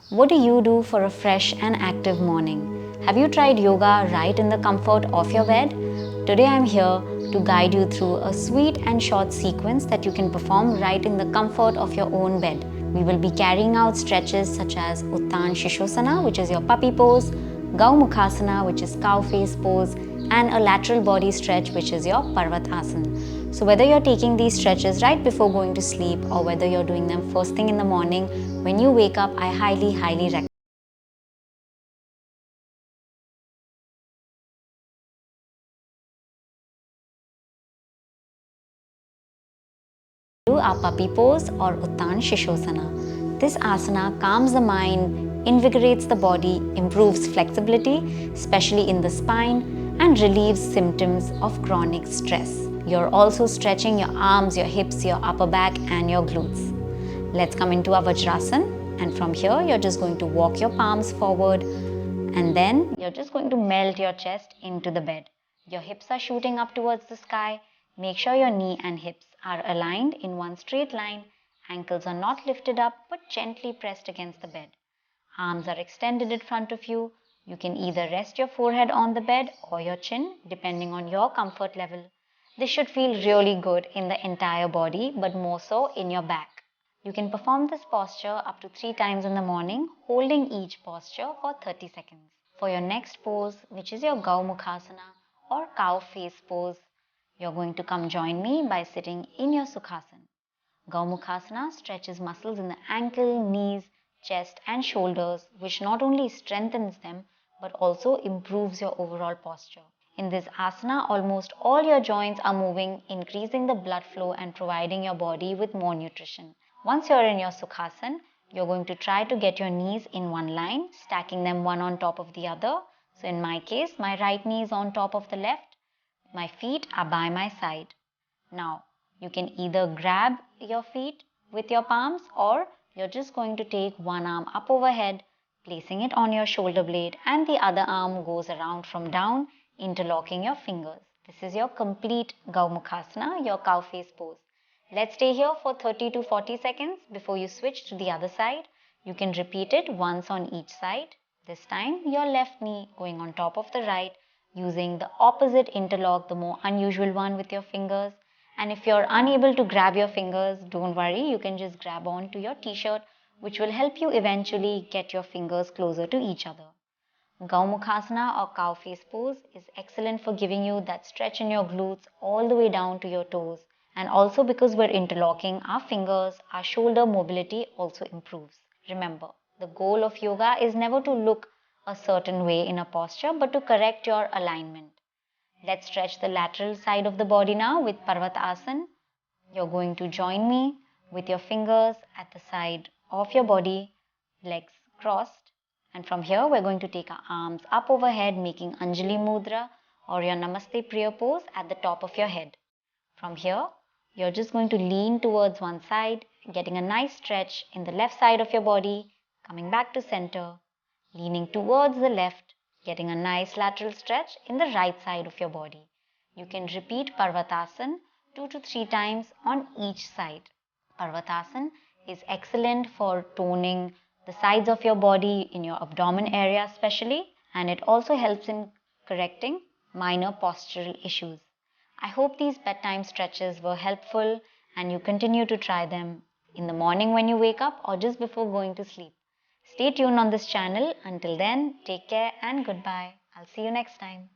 What do you do for a fresh and active morning? Have you tried yoga right in the comfort of your bed? Today I'm here to guide you through a sweet and short sequence that you can perform right in the comfort of your own bed. We will be carrying out stretches such as Uttana Shishosana, which is your puppy pose, Gomukhasana, which is cow face pose, and a lateral body stretch, which is your Parvatasana. So whether you're taking these stretches right before going to sleep or whether you're doing them first thing in the morning, when you wake up, I highly recommend our puppy pose or Uttana Shishosana. This asana calms the mind, invigorates the body, improves flexibility, especially in the spine, and relieves symptoms of chronic stress. You're also stretching your arms, your hips, your upper back, and your glutes. Let's come into our Vajrasana, and from here, you're just going to walk your palms forward, and then you're just going to melt your chest into the bed. Your hips are shooting up towards the sky. Make sure your knee and hips are aligned in one straight line. Ankles are not lifted up but gently pressed against the bed. Arms are extended in front of you. You can either rest your forehead on the bed or your chin, depending on your comfort level. This should feel really good in the entire body, but more so in your back. You can perform this posture up to 3 times in the morning, holding each posture for 30 seconds. For your next pose, which is your Gomukhasana or cow face pose, you're going to come join me by sitting in your Sukhasana. Gomukhasana stretches muscles in the ankle, knees, chest and shoulders, which not only strengthens them but also improves your overall posture. In this asana, almost all your joints are moving, increasing the blood flow and providing your body with more nutrition. Once you're in your Sukhasana, you're going to try to get your knees in one line, stacking them one on top of the other. So in my case, my right knee is on top of the left, my feet are by my side. Now, you can either grab your feet with your palms or you're just going to take one arm up overhead, placing it on your shoulder blade, and the other arm goes around from down, interlocking your fingers. This is your complete Gomukhasana, your cow face pose. Let's stay here for 30 to 40 seconds before you switch to the other side. You can repeat it once on each side. This time, your left knee going on top of the right, using the opposite interlock, the more unusual one with your fingers. And if you're unable to grab your fingers, don't worry, you can just grab on to your t-shirt, which will help you eventually get your fingers closer to each other. Gomukhasana or cow face pose is excellent for giving you that stretch in your glutes all the way down to your toes. And also because we're interlocking our fingers, our shoulder mobility also improves. Remember, the goal of yoga is never to look a certain way in a posture, but to correct your alignment. Let's stretch the lateral side of the body now with Parvatasana. You're going to join me with your fingers at the side of your body, legs crossed. And from here, we're going to take our arms up overhead, making Anjali Mudra or your Namaste Priya pose at the top of your head. From here, you're just going to lean towards one side, getting a nice stretch in the left side of your body, coming back to center, leaning towards the left, getting a nice lateral stretch in the right side of your body. You can repeat Parvatasana 2 to 3 times on each side. Parvatasana is excellent for toning the sides of your body in your abdomen area especially, and it also helps in correcting minor postural issues. I hope these bedtime stretches were helpful and you continue to try them in the morning when you wake up or just before going to sleep. Stay tuned on this channel. Until then, take care and goodbye. I'll see you next time.